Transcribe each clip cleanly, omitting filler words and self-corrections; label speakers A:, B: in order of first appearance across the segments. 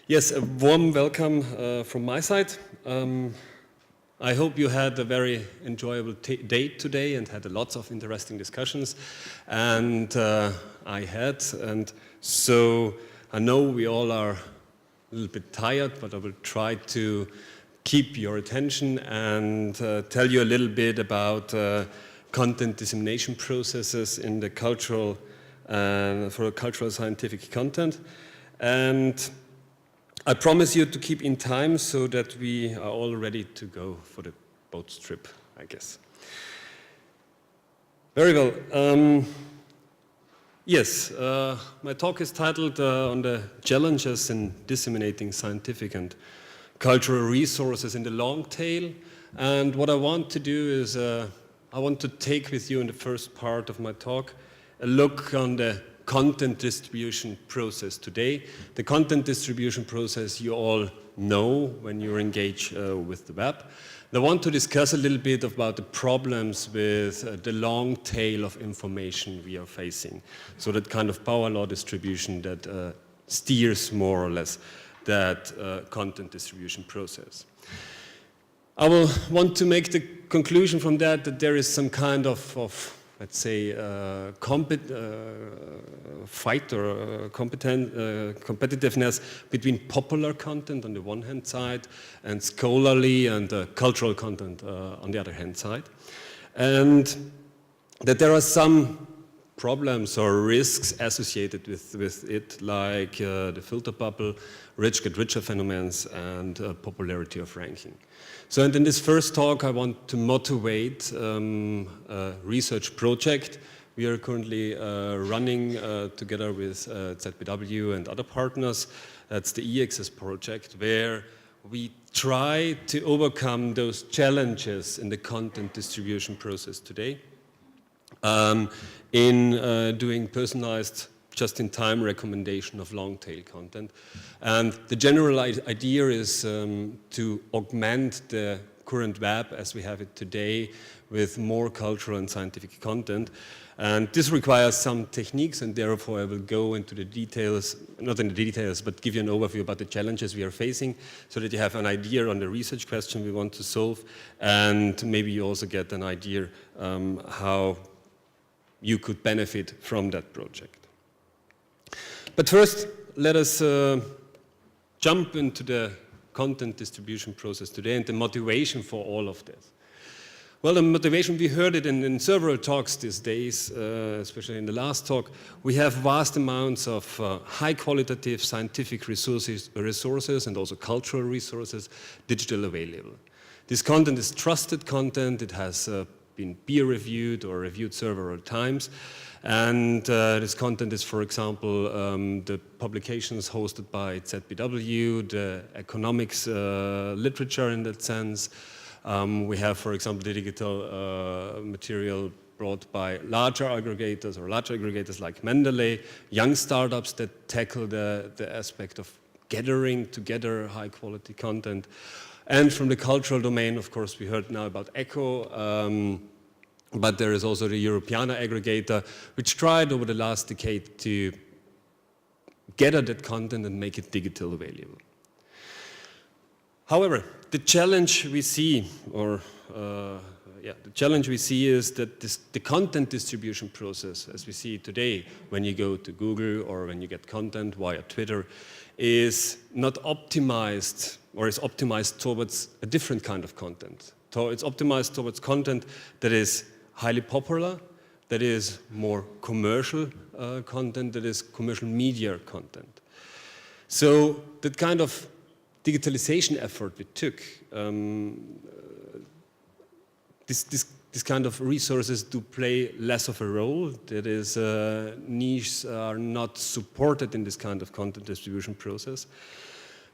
A: Yes, a warm welcome from my side. I hope you had a very enjoyable day today and had lots of interesting discussions. And I had, and so I know we all are a little bit tired, but I will try to keep your attention and tell you a little bit about content dissemination processes in the cultural, for cultural scientific content. And I promise you to keep in time so that we are all ready to go for the boat trip, I guess. Very well. Yes, my talk is titled on the challenges in disseminating scientific and cultural resources in the long tail. And what I want to do is I want to take with you in the first part of my talk a look on the content distribution process today. The content distribution process you all know when you engage with the web. I want to discuss a little bit about the problems with the long tail of information we are facing. So that kind of power law distribution that steers more or less that content distribution process. I will want to make the conclusion from that there is some kind of let's say, fight or competitiveness between popular content on the one hand side and scholarly and cultural content on the other hand side. And that there are some problems or risks associated with it, like the filter bubble, rich get richer phenomena, and popularity of ranking. So, and in this first talk, I want to motivate a research project we are currently running together with ZBW and other partners. That's the EEXCESS project, where we try to overcome those challenges in the content distribution process today in doing personalized just-in-time recommendation of long-tail content. And the general idea is to augment the current web as we have it today with more cultural and scientific content. And this requires some techniques, and therefore I will go into the details, not in the details, but give you an overview about the challenges we are facing so that you have an idea on the research question we want to solve, and maybe you also get an idea how you could benefit from that project. But first, let us jump into the content distribution process today and the motivation for all of this. Well, the motivation, we heard it in several talks these days, especially in the last talk. We have vast amounts of high-qualitative scientific resources and also cultural resources digital available. This content is trusted content. It has been peer-reviewed or reviewed several times. And this content is, for example, the publications hosted by ZBW, the economics literature in that sense. We have, for example, the digital material brought by larger aggregators like Mendeley, young startups that tackle the aspect of gathering together high-quality content. And from the cultural domain, of course, we heard now about ECHO, but there is also the Europeana aggregator, which tried over the last decade to gather that content and make it digital available. However, the challenge we see, is that the content distribution process, as we see today, when you go to Google or when you get content via Twitter, is not optimized, or is optimized towards a different kind of content. So it's optimized towards content that is highly popular, that is more commercial content, that is commercial media content. So that kind of digitalization effort we took, this kind of resources do play less of a role. That is, niches are not supported in this kind of content distribution process.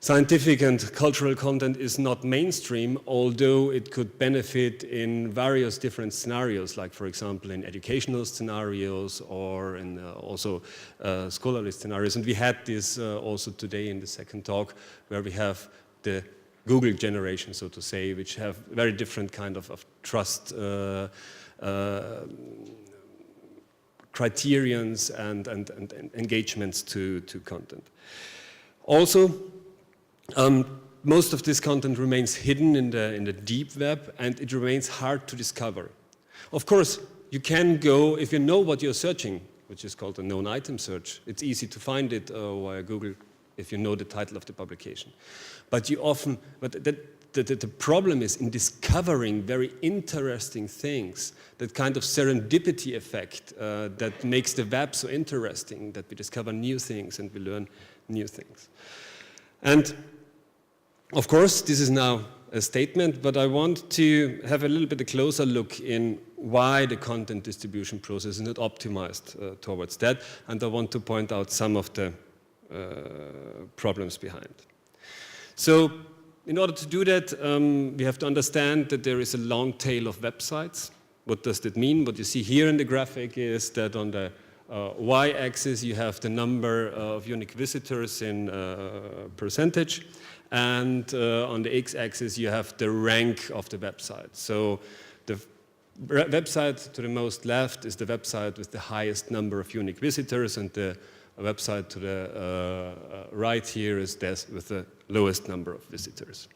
A: Scientific and cultural content is not mainstream, although it could benefit in various different scenarios, like, for example, in educational scenarios or in also scholarly scenarios. And we had this also today in the second talk, where we have the Google generation, so to say, which have very different kind of trust criterions and engagements to content. Also, Most of this content remains hidden in the deep web, and it remains hard to discover. Of course, you can go, if you know what you're searching, which is called a known item search, it's easy to find it via Google if you know the title of the publication. But the problem is in discovering very interesting things, that kind of serendipity effect that makes the web so interesting, that we discover new things and we learn new things. And of course, this is now a statement, but I want to have a little bit a closer look in why the content distribution process is not optimized towards that, and I want to point out some of the problems behind. So, in order to do that, we have to understand that there is a long tail of websites. What does that mean? What you see here in the graphic is that on the y-axis you have the number of unique visitors in percentage, and on the x-axis you have the rank of the website. So the website to the most left is the website with the highest number of unique visitors, and the website to the right here is this with the lowest number of visitors.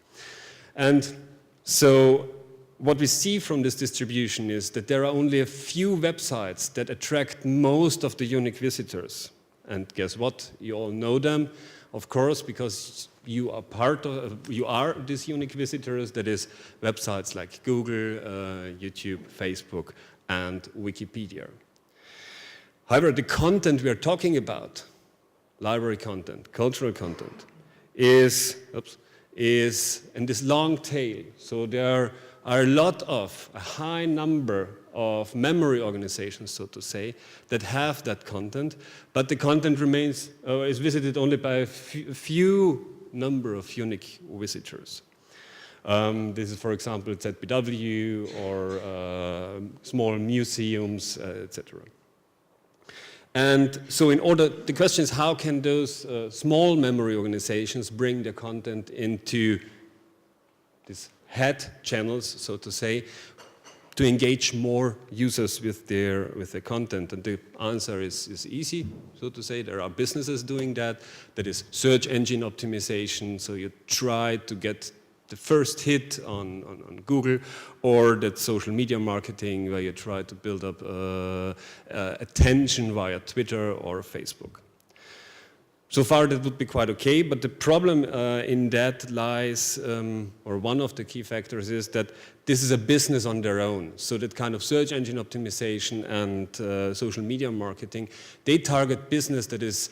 A: And so what we see from this distribution is that there are only a few websites that attract most of the unique visitors. And guess what? You all know them, of course, because you are these unique visitors. That is websites like Google, YouTube, Facebook, and Wikipedia. However, the content we are talking about, library content, cultural content, is in this long tail. So there are a high number of memory organizations, so to say, that have that content, but the content remains, is visited only by a few number of unique visitors. This is, for example, ZBW or small museums, etc. And so the question is, how can those small memory organizations bring their content into these head channels, so to say, to engage more users with their content? And the answer is easy, so to say. There are businesses doing that. That is search engine optimization. So you try to get the first hit on Google, or that social media marketing where you try to build up attention via Twitter or Facebook. So far that would be quite okay, but the problem in that lies, or one of the key factors is that this is a business on their own. So that kind of search engine optimization and social media marketing, they target business that is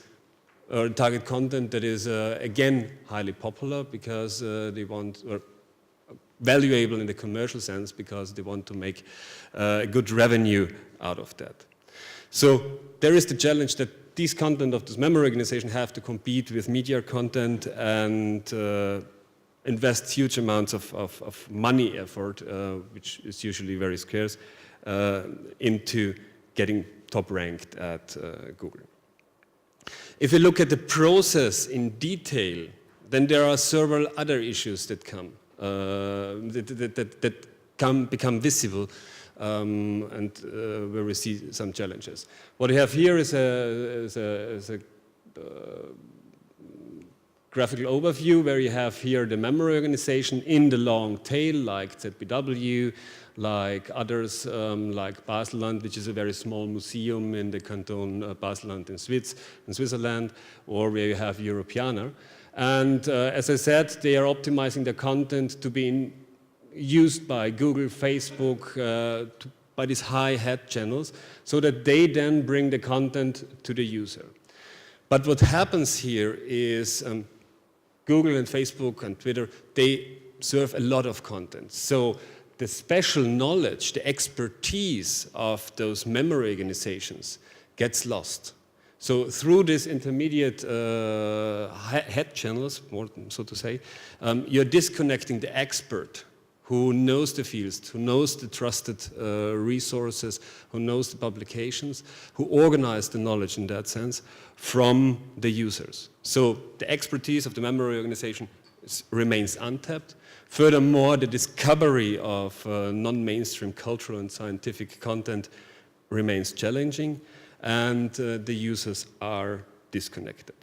A: target content that is, again, highly popular because they want, or valuable in the commercial sense because they want to make a good revenue out of that. So there is the challenge that these content of this memory organization have to compete with media content and invest huge amounts of money effort, which is usually very scarce, into getting top ranked at Google. If you look at the process in detail, then there are several other issues that come, become visible, and where we see some challenges. What we have here is a graphical overview where you have here the memory organization in the long tail, like ZBW, like others, like Baselland, which is a very small museum in the canton Baselland in Switzerland, or where you have Europeana. And as I said, they are optimizing the content to be used by Google, Facebook, by these high head channels, so that they then bring the content to the user. But what happens here is Google and Facebook and Twitter, they serve a lot of content. So the special knowledge, the expertise of those memory organizations gets lost. So through these intermediate head channels, so to say, you're disconnecting the expert who knows the fields, who knows the trusted resources, who knows the publications, who organize the knowledge in that sense, from the users. So the expertise of the memory organization remains untapped. Furthermore, the discovery of non-mainstream cultural and scientific content remains challenging, and the users are disconnected.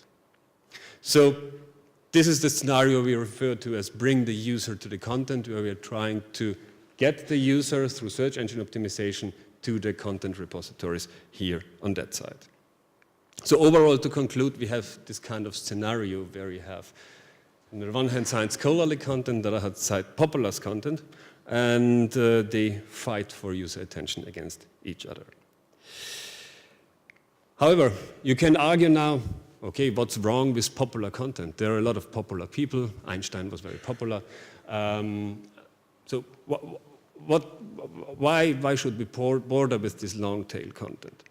A: So this is the scenario we refer to as bring the user to the content, where we are trying to get the user through search engine optimization to the content repositories here on that side. So overall, to conclude, we have this kind of scenario where we have, on the one hand side, scholarly content, on the other side, popular content, and they fight for user attention against each other. However, you can argue now, okay, what's wrong with popular content? There are a lot of popular people. Einstein was very popular. So why should we bother with this long-tail content?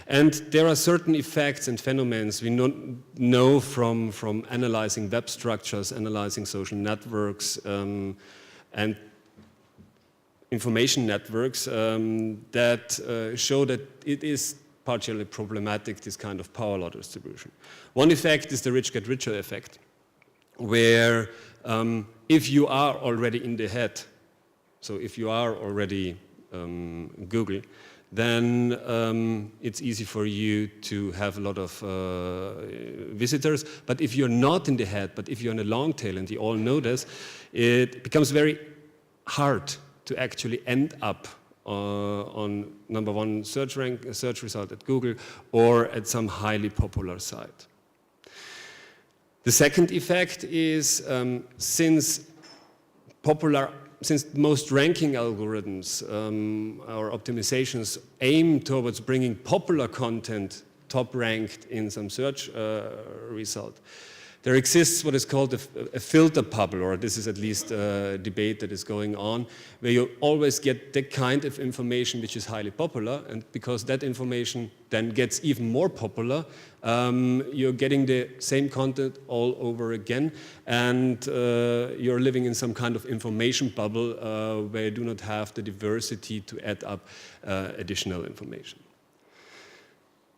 A: And there are certain effects and phenomena we know from analyzing web structures, analyzing social networks, and information networks that show that it is partially problematic, this kind of power law distribution. One effect is the rich get richer effect, where if you are already in the head, so if you are already Google, then it's easy for you to have a lot of visitors. But if you're not in the head, but if you're in a long tail, and you all know this, it becomes very hard to actually end up on #1 search result at Google or at some highly popular site. The second effect is since most ranking algorithms or optimizations aim towards bringing popular content top ranked in some search result, there exists what is called a filter bubble, or this is at least a debate that is going on, where you always get the kind of information which is highly popular, and because that information then gets even more popular, you're getting the same content all over again, and you're living in some kind of information bubble where you do not have the diversity to add up additional information.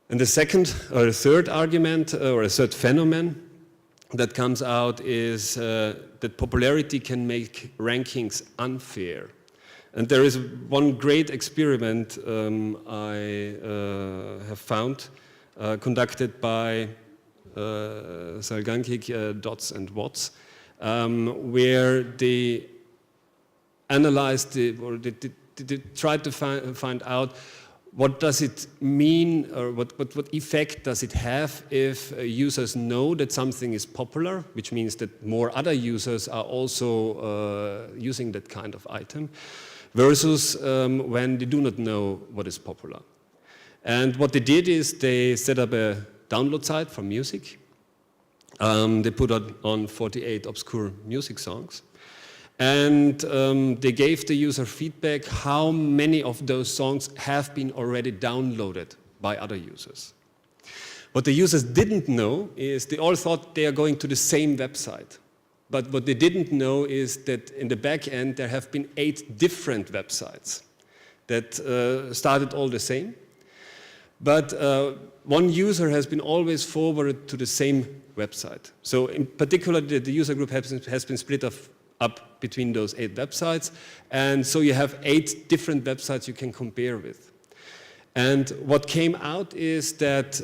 A: And the second or the third argument or a third phenomenon that comes out is that popularity can make rankings unfair. And there is one great experiment I have found conducted by Salgancic, Dodds and Watts, where they analyzed or they tried to find out what does it mean, or what effect does it have if users know that something is popular, which means that more other users are also using that kind of item, versus when they do not know what is popular. And what they did is they set up a download site for music. They put on 48 obscure music songs. And they gave the user feedback how many of those songs have been already downloaded by other users. What the users didn't know is they all thought they are going to the same website. But what they didn't know is that in the back end there have been 8 different websites that started all the same. But one user has been always forwarded to the same website. So in particular, the user group has been split up between those 8 websites, and so you have 8 different websites you can compare with. And what came out is that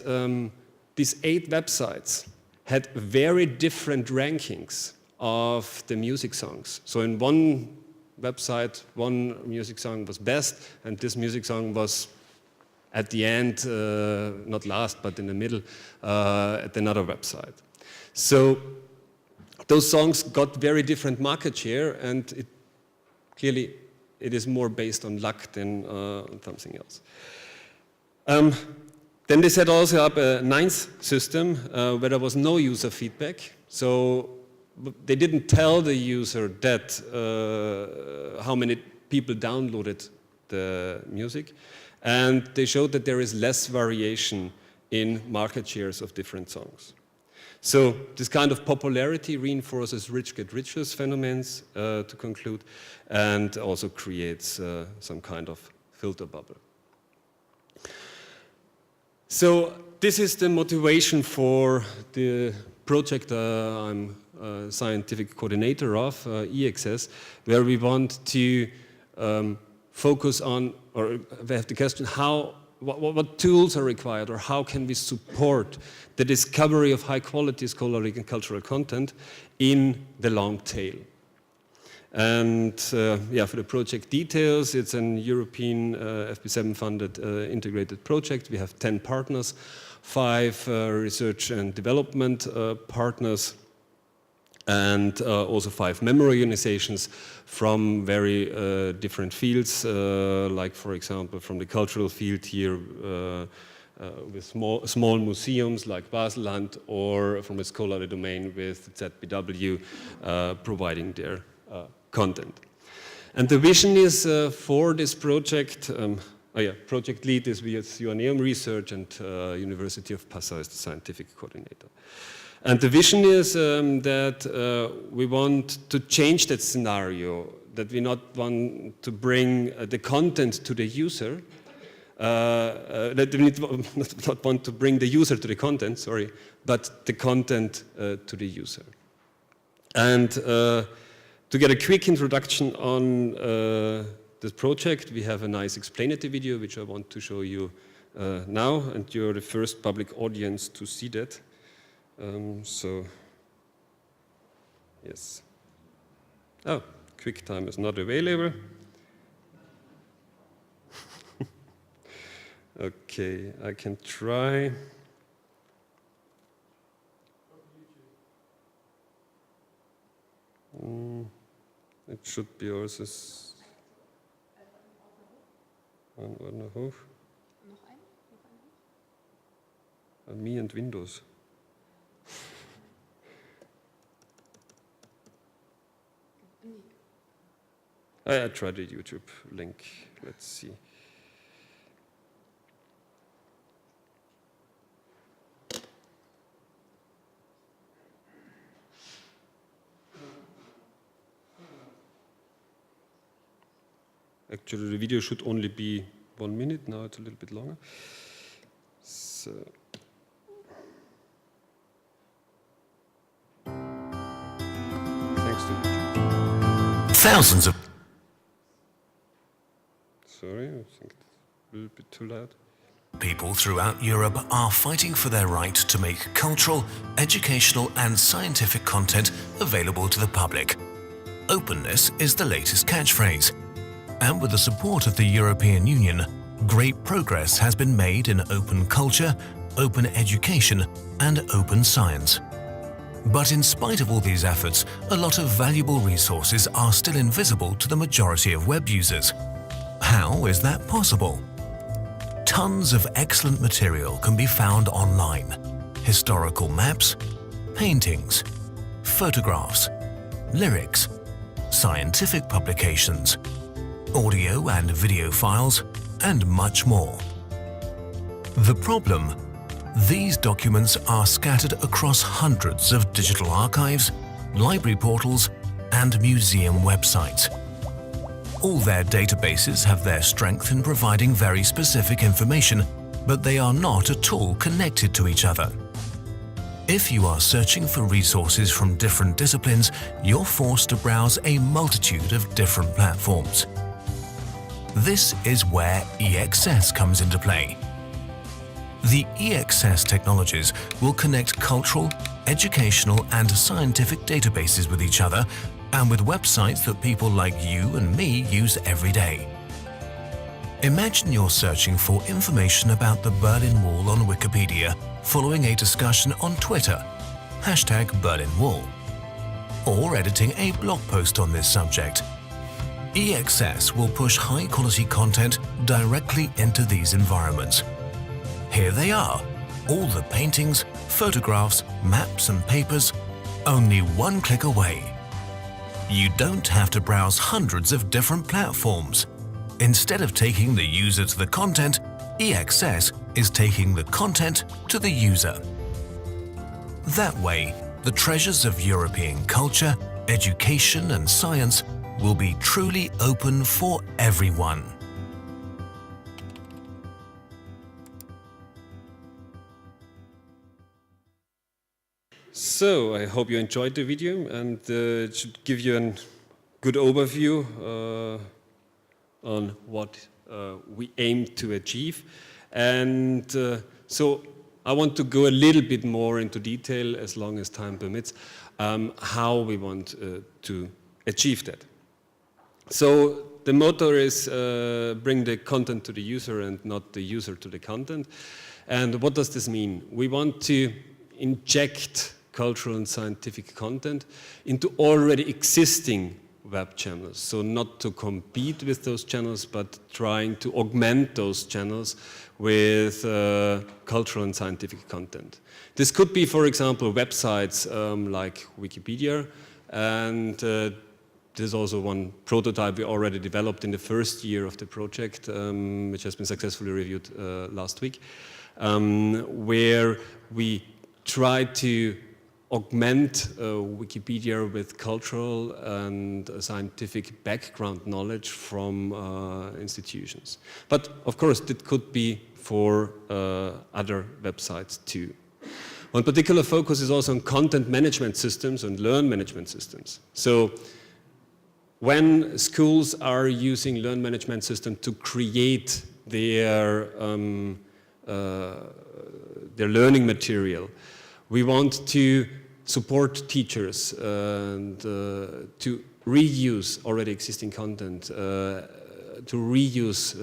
A: these 8 websites had very different rankings of the music songs. So in one website, one music song was best, and this music song was at the end, not last, but in the middle, at another website. So those songs got very different market share, and clearly it is more based on luck than on something else. Then they set also up a 9th system where there was no user feedback. So they didn't tell the user that how many people downloaded the music, and they showed that there is less variation in market shares of different songs. So this kind of popularity reinforces rich get richer phenomena, to conclude, and also creates some kind of filter bubble. So this is the motivation for the project I'm scientific coordinator of, EEXCESS, where we want to focus on, or we have the question, how what tools are required, or how can we support the discovery of high-quality scholarly and cultural content in the long tail. And yeah, for the project details, it's an European FP7-funded integrated project. We have 10 partners, 5 research and development partners, and also 5 member organizations from very different fields, like, for example, from the cultural field here, with small museums like Baselland, or from a scholarly domain with ZBW providing their content. And the vision is for this project, project lead is with UNEOM Research, and University of Passau is the scientific coordinator. And the vision is that we want to change that scenario, that we not want to bring the content to the user, that we not want to bring the user to the content, sorry, but the content to the user. And to get a quick introduction on this project, we have a nice explainative video, which I want to show you now, and you're the first public audience to see that. So, yes. Oh, QuickTime is not available. Okay, I can try. It should be also an Ordner hoch. Me and Windows. I tried the YouTube link. Let's see. Actually, the video should only be 1 minute. Now it's a little bit longer. So. Thanks to YouTube.
B: Thousands of...
A: Sorry, I think it's a little bit too loud.
B: People throughout Europe are fighting for their right to make cultural, educational and scientific content available to the public. Openness is the latest catchphrase. And with the support of the European Union, great progress has been made in open culture, open education and open science. But in spite of all these efforts, a lot of valuable resources are still invisible to the majority of web users. How is that possible? Tons of excellent material can be found online. Historical maps, paintings, photographs, lyrics, scientific publications, audio and video files, and much more. The problem? These documents are scattered across hundreds of digital archives, library portals, and museum websites. All their databases have their strength in providing very specific information, but they are not at all connected to each other. If you are searching for resources from different disciplines, you're forced to browse a multitude of different platforms. This is where EEXCESS comes into play. The EEXCESS technologies will connect cultural, educational and scientific databases with each other and with websites that people like you and me use every day. Imagine you're searching for information about the Berlin Wall on Wikipedia following a discussion on Twitter, #BerlinWall, or editing a blog post on this subject. EEXCESS will push high-quality content directly into these environments. Here they are, all the paintings, photographs, maps and papers, only one click away. You don't have to browse hundreds of different platforms. Instead of taking the user to the content, EEXCESS is taking the content to the user. That way, the treasures of European culture, education and science will be truly open for everyone.
A: So, I hope you enjoyed the video, and it should give you a good overview on what we aim to achieve. And so I want to go a little bit more into detail, as long as time permits, how we want to achieve that. So the motto is bring the content to the user and not the user to the content. And what does this mean? We want to inject cultural and scientific content into already existing web channels. So not to compete with those channels, but trying to augment those channels with cultural and scientific content. This could be, for example, websites like Wikipedia, and there's also one prototype we already developed in the first year of the project, which has been successfully reviewed last week, where we try to augment Wikipedia with cultural and scientific background knowledge from institutions. But of course, it could be for other websites too. One particular focus is also on content management systems and learn management systems. So when schools are using learn management systems to create their learning material, we want to support teachers and to reuse already existing content, to reuse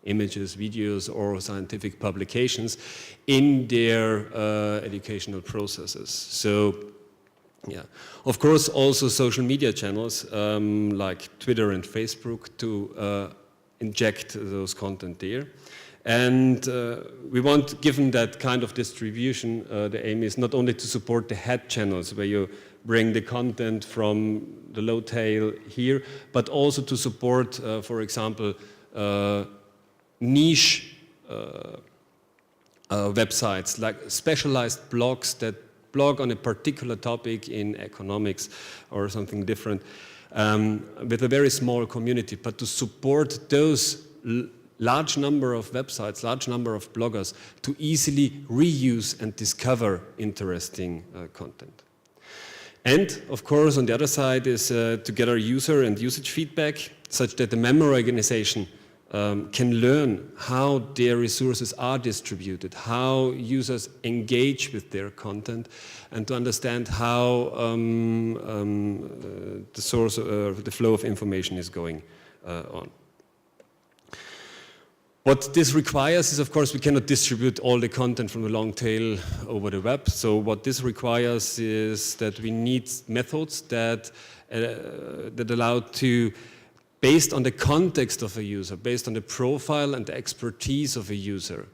A: images, videos, or scientific publications in their educational processes. So, yeah, of course, also social media channels like Twitter and Facebook to inject those content there. And we want, given that kind of distribution, the aim is not only to support the head channels where you bring the content from the low tail here, but also to support, for example, niche websites, like specialized blogs that blog on a particular topic in economics or something different, with a very small community, but to support those large number of websites, large number of bloggers to easily reuse and discover interesting content. And of course, on the other side is to gather user and usage feedback such that the memory organization can learn how their resources are distributed, how users engage with their content, and to understand how the source, the flow of information is going on. What this requires is, of course, we cannot distribute all the content from the long tail over the web. So what this requires is that we need methods that allow to, based on the context of a user, based on the profile and the expertise of a user,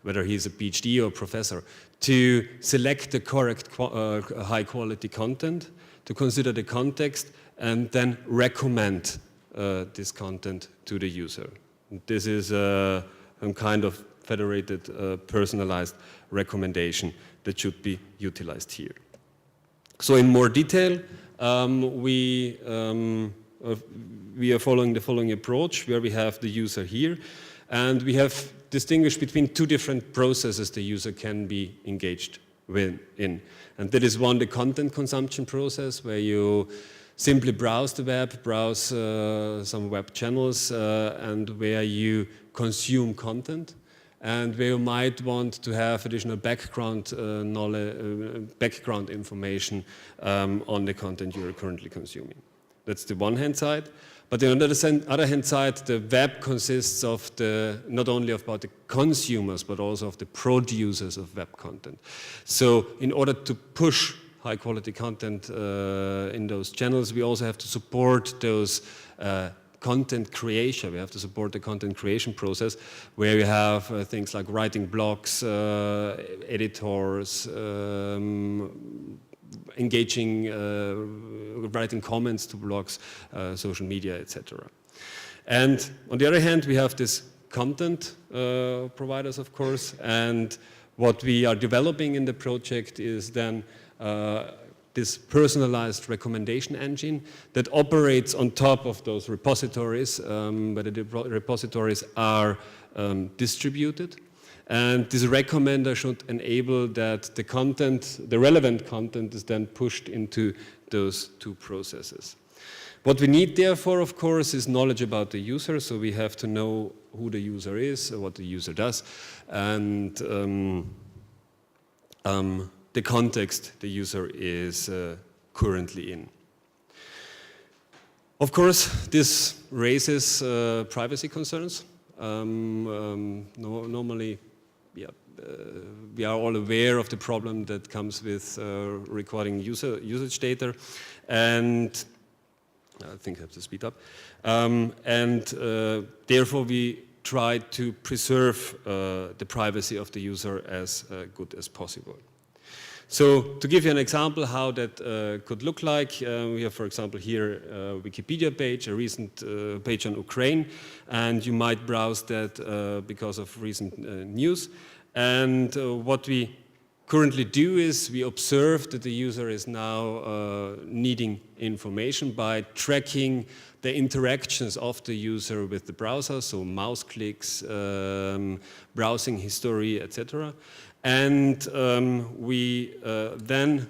A: whether he's a PhD or a professor, to select the correct high quality content, to consider the context, and then recommend this content to the user. This is a kind of federated, personalized recommendation that should be utilized here. So in more detail, we are following the following approach, where we have the user here, and we have distinguished between two different processes the user can be engaged in. And that is one, the content consumption process, where you simply browse the web, browse some web channels, and where you consume content, and where you might want to have additional background knowledge, background information on the content you are currently consuming. That's the one hand side. But on the other hand side, the web consists of not only about the consumers, but also of the producers of web content. So in order to push high quality content in those channels, we also have to support those content creation. We have to support the content creation process, where we have things like writing blogs, editors, engaging, writing comments to blogs, social media, etc. And on the other hand, we have this content providers, of course, and what we are developing in the project is then this personalized recommendation engine that operates on top of those repositories, where the repositories are distributed. And this recommender should enable that the content, the relevant content, is then pushed into those two processes. What we need, therefore, of course, is knowledge about the user. So we have to know who the user is, what the user does, and the context the user is currently in. Of course, this raises privacy concerns. Normally, we are all aware of the problem that comes with recording usage data, and I think I have to speed up. Therefore, we try to preserve the privacy of the user as good as possible. So, to give you an example how that could look like, we have, for example, here a Wikipedia page, a recent page on Ukraine, and you might browse that because of recent news. And what we currently do is we observe that the user is now needing information by tracking the interactions of the user with the browser, so mouse clicks, browsing history, etc. And we then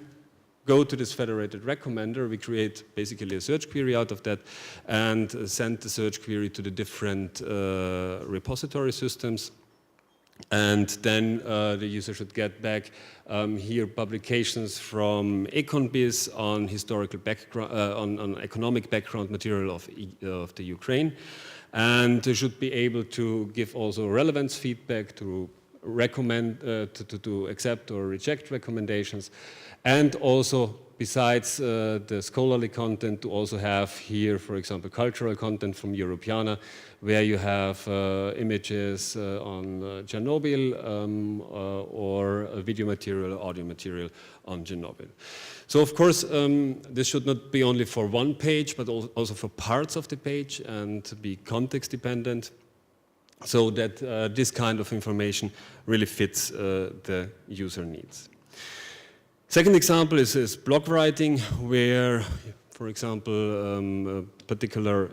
A: go to this federated recommender. We create basically a search query out of that and send the search query to the different repository systems. And then the user should get back here publications from EconBiz on historical background, on economic background material of the Ukraine, and should be able to give also relevance feedback to recommend, to accept or reject recommendations, and also besides the scholarly content to also have here, for example, cultural content from Europeana, where you have images on Chernobyl or video material, audio material on Chernobyl. So of course, this should not be only for one page, but also for parts of the page and be context dependent, so that this kind of information really fits the user needs. Second example is blog writing, where, for example, a particular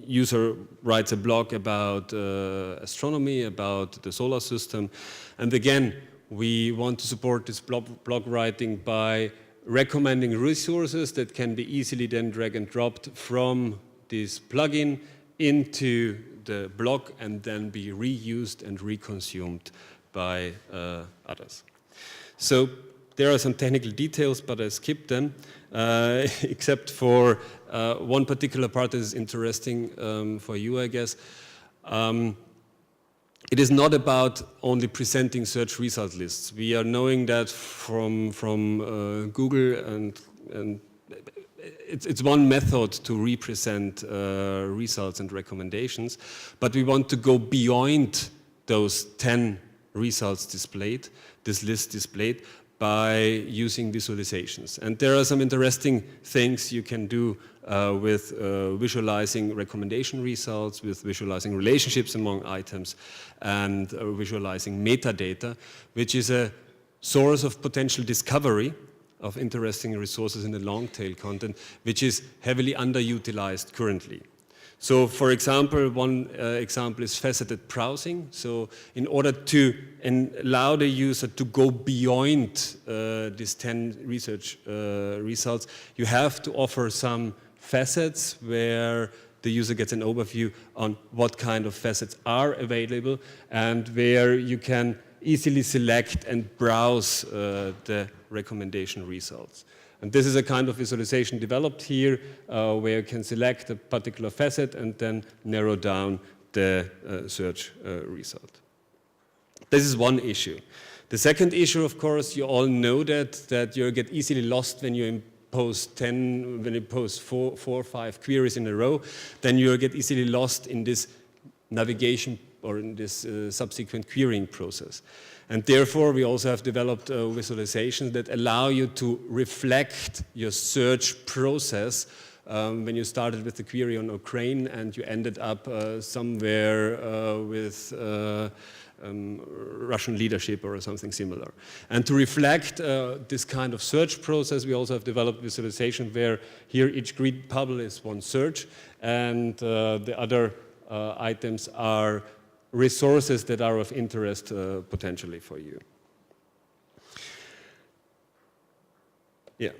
A: user writes a blog about astronomy, about the solar system. And again, we want to support this blog writing by recommending resources that can be easily then drag and dropped from this plugin into the blog and then be reused and reconsumed by others. So there are some technical details, but I skipped them, except for one particular part that is interesting for you, I guess. It is not about only presenting search result lists. We are knowing that from Google, and it's one method to represent results and recommendations, but we want to go beyond those 10 results displayed, this list displayed, by using visualizations. And there are some interesting things you can do with visualizing recommendation results, with visualizing relationships among items, and visualizing metadata, which is a source of potential discovery of interesting resources in the long tail content, which is heavily underutilized currently. So, for example, one example is faceted browsing. So, in order to allow the user to go beyond these 10 research results, you have to offer some facets where the user gets an overview on what kind of facets are available and where you can easily select and browse the recommendation results. And this is a kind of visualization developed here where you can select a particular facet and then narrow down the search result. This is one issue. The second issue, of course, you all know that you get easily lost when you impose 10, when you impose four or five queries in a row, then you get easily lost in this navigation or in this subsequent querying process. And therefore, we also have developed visualizations that allow you to reflect your search process when you started with the query on Ukraine and you ended up somewhere with Russian leadership or something similar. And to reflect this kind of search process, we also have developed visualization where here each grid bubble is one search and the other items are resources that are of interest potentially for you. Yeah.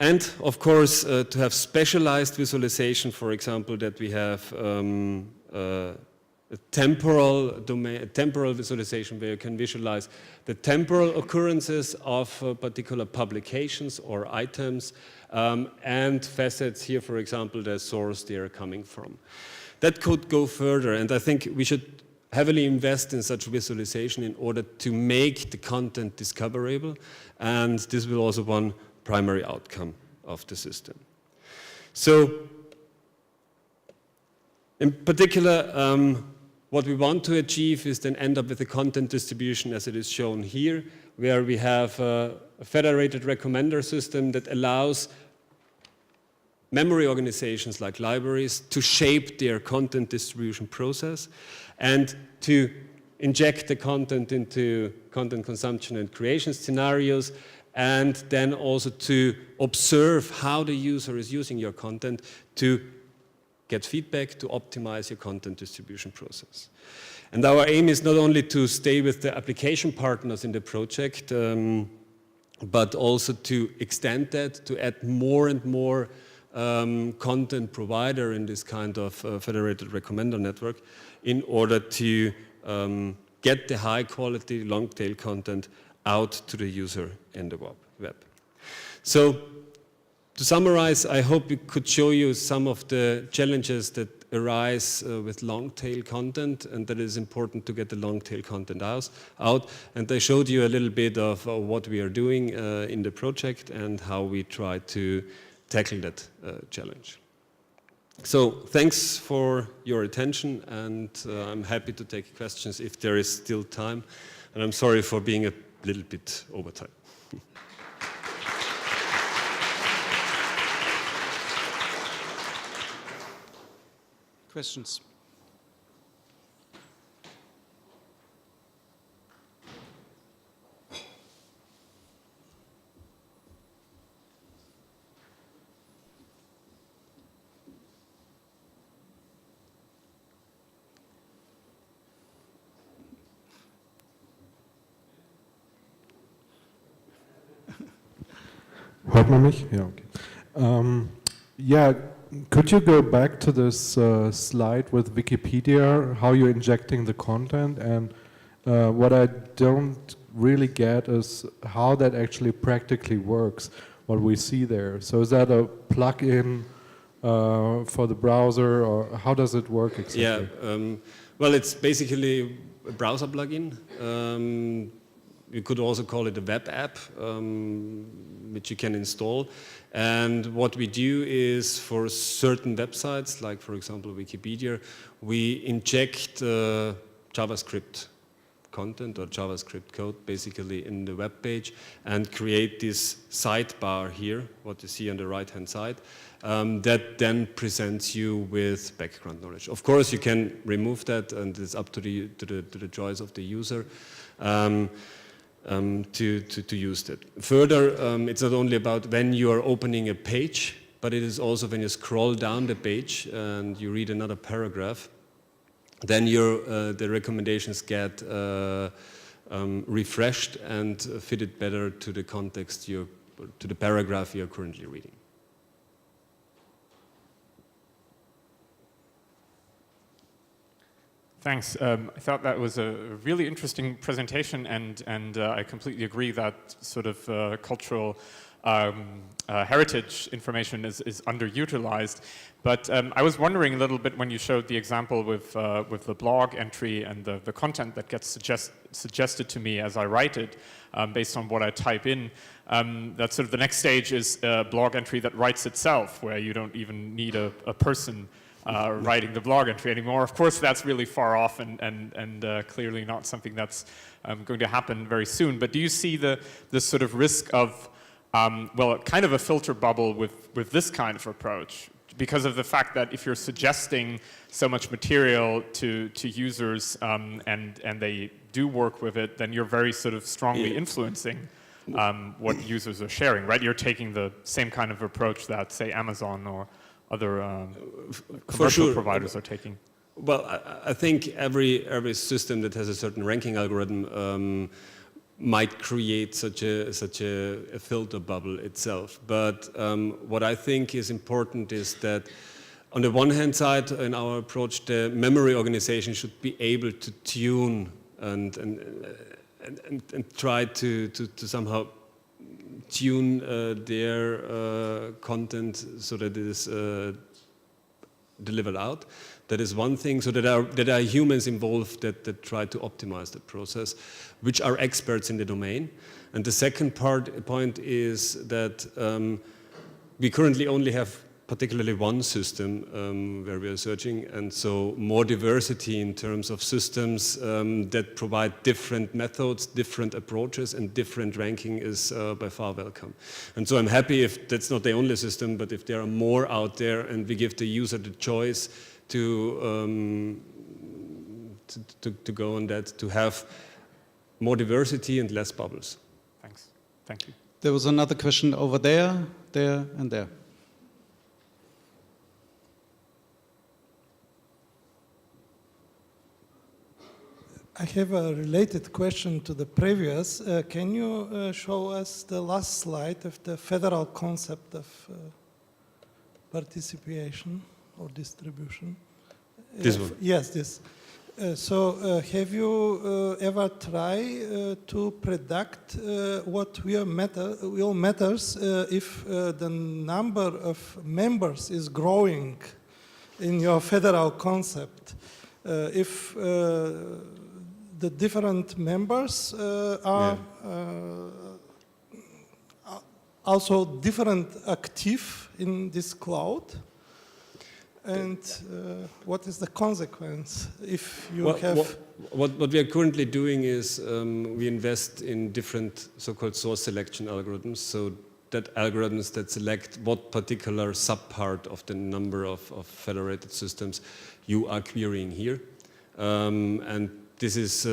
A: And of course, to have specialized visualization, for example, that we have a temporal domain, a temporal visualization where you can visualize the temporal occurrences of particular publications or items, and facets here, for example, the source they are coming from. That could go further, and I think we should heavily invest in such visualization in order to make the content discoverable, and this will also one primary outcome of the system. So, in particular, what we want to achieve is then end up with a content distribution as it is shown here, where we have a federated recommender system that allows memory organizations like libraries to shape their content distribution process and to inject the content into content consumption and creation scenarios, and then also to observe how the user is using your content to get feedback to optimize your content distribution process. And our aim is not only to stay with the application partners in the project, but also to extend that, to add more and more content provider in this kind of federated recommender network in order to get the high quality long tail content out to the user in the web. So to summarize, I hope we could show you some of the challenges that arise with long tail content, and that it is important to get the long tail content out. And I showed you a little bit of what we are doing in the project and how we try to tackle that challenge. So thanks for your attention, and I'm happy to take questions if there is still time. And I'm sorry for being a little bit over time.
C: Questions?
D: Hört man mich? Ja, okay. Yeah, could you go back to this slide with Wikipedia, how you're injecting the content? And what I don't really get is how that actually practically works, what we see there. So is that a plug-in for the browser, or how does it work exactly?
A: Yeah, well, it's basically a browser plugin. You could also call it a web app, which you can install. And what we do is for certain websites, like for example Wikipedia, we inject JavaScript content or JavaScript code basically in the web page and create this sidebar here, what you see on the right-hand side, that then presents you with background knowledge. Of course, you can remove that, and it's up to the choice of the user. To use that. Further, it's not only about when you are opening a page, but it is also when you scroll down the page and you read another paragraph, then the recommendations get refreshed and fitted better to the context, to the paragraph you're currently reading.
E: Thanks. I thought that was a really interesting presentation, and I completely agree that sort of cultural heritage information is underutilized. But I was wondering a little bit when you showed the example with the blog entry and the content that gets suggested to me as I write it, based on what I type in. That sort of the next stage is a blog entry that writes itself, where you don't even need a person writing the blog entry anymore. Of course, that's really far off and clearly not something that's going to happen very soon. But do you see the sort of risk of, well, kind of a filter bubble with this kind of approach? Because of the fact that if you're suggesting so much material to users and they do work with it, then you're very sort of strongly influencing what users are sharing, right? You're taking the same kind of approach that, say, Amazon or other commercial providers are taking.
A: Well, I think every system that has a certain ranking algorithm might create such a filter bubble itself. But what I think is important is that on the one hand side, in our approach, the memory organization should be able to tune and try to somehow tune their content so that it is delivered out. That is one thing. So that are humans involved that try to optimize the process, which are experts in the domain. And the second point is that we currently only have particularly one system where we are searching, and so more diversity in terms of systems that provide different methods, different approaches, and different ranking is by far welcome. And so I'm happy if that's not the only system, but if there are more out there and we give the user the choice to go on that, to have more diversity and less bubbles.
E: Thanks. Thank you.
C: There was another question over there, there, and there.
F: I have a related question to the previous. Can you show us the last slide of the federal concept of participation or distribution?
A: This one?
F: Yes, this. So have you ever tried to predict what will matters if the number of members is growing in your federal concept? If the different members are also different active in this cloud, and what is the consequence if you have...
A: What we are currently doing is we invest in different so-called source selection algorithms, so that algorithms that select what particular subpart of the number of federated systems you are querying here. And this is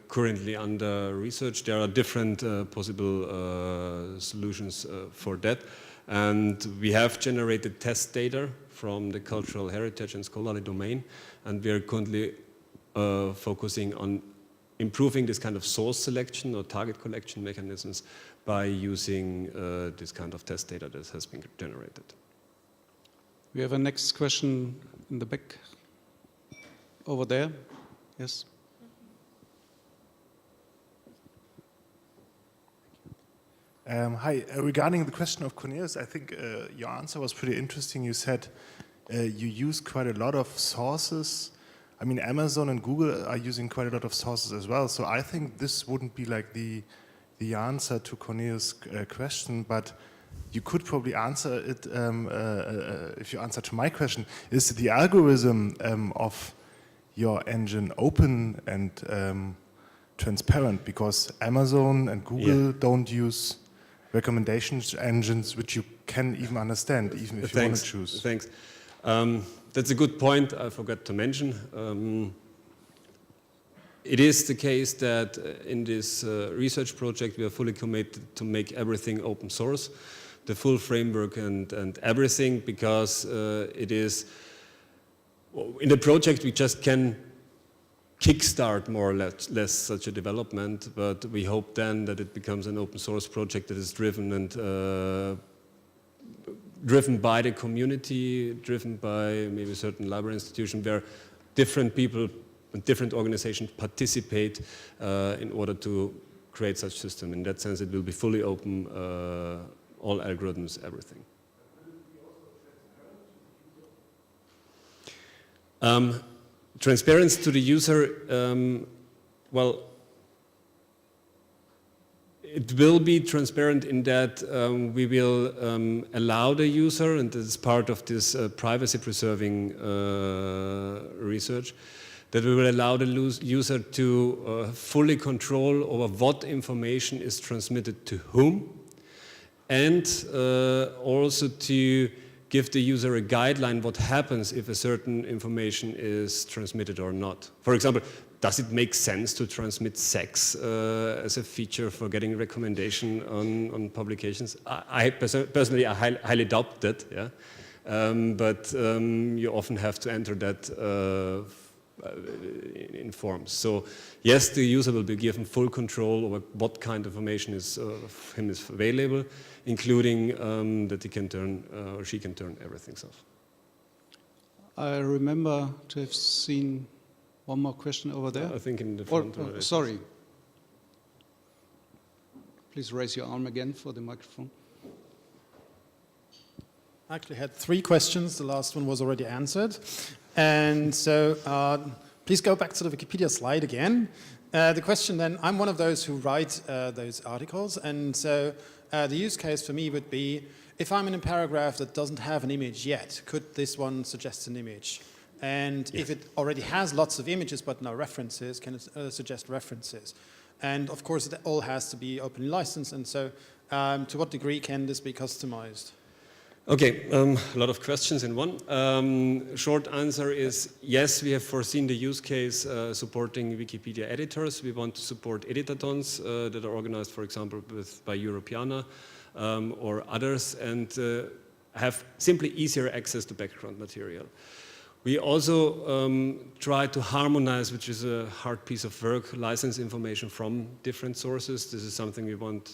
A: currently under research. There are different possible solutions for that. And we have generated test data from the cultural heritage and scholarly domain. And we are currently focusing on improving this kind of source selection or target collection mechanisms by using this kind of test data that has been generated.
C: We have a next question in the back. Over there. Yes.
G: Hi, regarding the question of Cornelius, I think your answer was pretty interesting. You said you use quite a lot of sources. I mean, Amazon and Google are using quite a lot of sources as well. So I think this wouldn't be like the answer to Cornelius' question, but you could probably answer it if you answer to my question. Is the algorithm of your engine open and transparent? Because Amazon and Google don't use recommendations engines which you can even understand, even if you want to choose.
A: Thanks. That's a good point I forgot to mention. It is the case that in this research project we are fully committed to make everything open source, the full framework and everything, because it is, in the project we just can kickstart more or less such a development, but we hope then that it becomes an open source project that is driven by the community, driven by maybe a certain library institution where different people and different organizations participate in order to create such system. In that sense, it will be fully open, all algorithms, everything. Transparency to the user, well, it will be transparent in that we will allow the user, and this is part of this privacy-preserving research, that we will allow the user to fully control over what information is transmitted to whom, and also to give the user a guideline what happens if a certain information is transmitted or not. For example, does it make sense to transmit sex as a feature for getting recommendation on publications? I personally highly doubt that, yeah? But you often have to enter that in forms. So yes, the user will be given full control over what kind of information is of him is available, including that he can turn or she can turn everything off.
C: I remember to have seen one more question over there.
A: I think in the front.
C: Sorry. Please raise your arm again for the microphone.
H: I actually had 3 questions. The last one was already answered. And so please go back to the Wikipedia slide again. The question then, I'm one of those who write those articles. And so the use case for me would be, if I'm in a paragraph that doesn't have an image yet, could this one suggest an image? And if it already has lots of images but no references, can it suggest references? And of course, it all has to be openly licensed. And so to what degree can this be customized?
A: Okay, a lot of questions in one. Short answer is yes, we have foreseen the use case supporting Wikipedia editors. We want to support editathons that are organized, for example, by Europeana or others, and have simply easier access to background material. We also try to harmonize, which is a hard piece of work, license information from different sources. This is something we want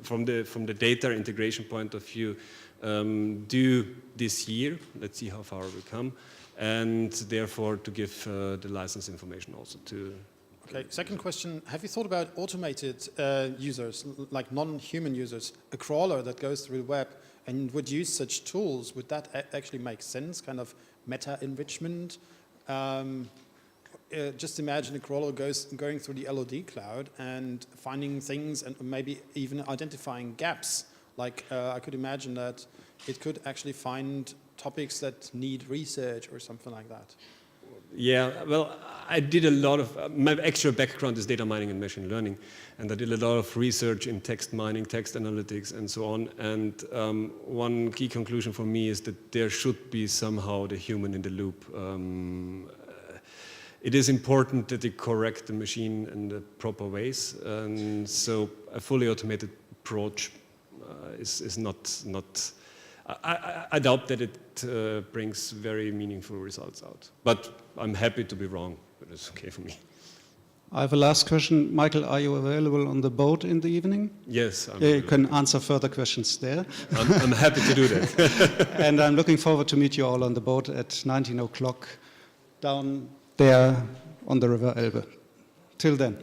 A: from the data integration point of view do this year. Let's see how far we come, and therefore to give the license information also to.
H: Okay, second question, have you thought about automated users, like non-human users, a crawler that goes through the web and would use such tools? Would that actually make sense, kind of meta-enrichment? Just imagine a crawler going through the LOD cloud and finding things and maybe even identifying gaps. Like I could imagine that it could actually find topics that need research or something like that.
A: Yeah, well, I did a lot of, my actual background is data mining and machine learning, and I did a lot of research in text mining, text analytics, and so on. And one key conclusion for me is that there should be somehow the human in the loop. It is important that they correct the machine in the proper ways, and so a fully automated approach is not. I doubt that it brings very meaningful results out. But I'm happy to be wrong, but it's okay for me.
C: I have a last question. Michael, are you available on the boat in the evening?
A: Yes.
C: You can answer further questions there.
A: I'm happy to do that.
C: And I'm looking forward to meet you all on the boat at 19 o'clock down there on the River Elbe. Till then.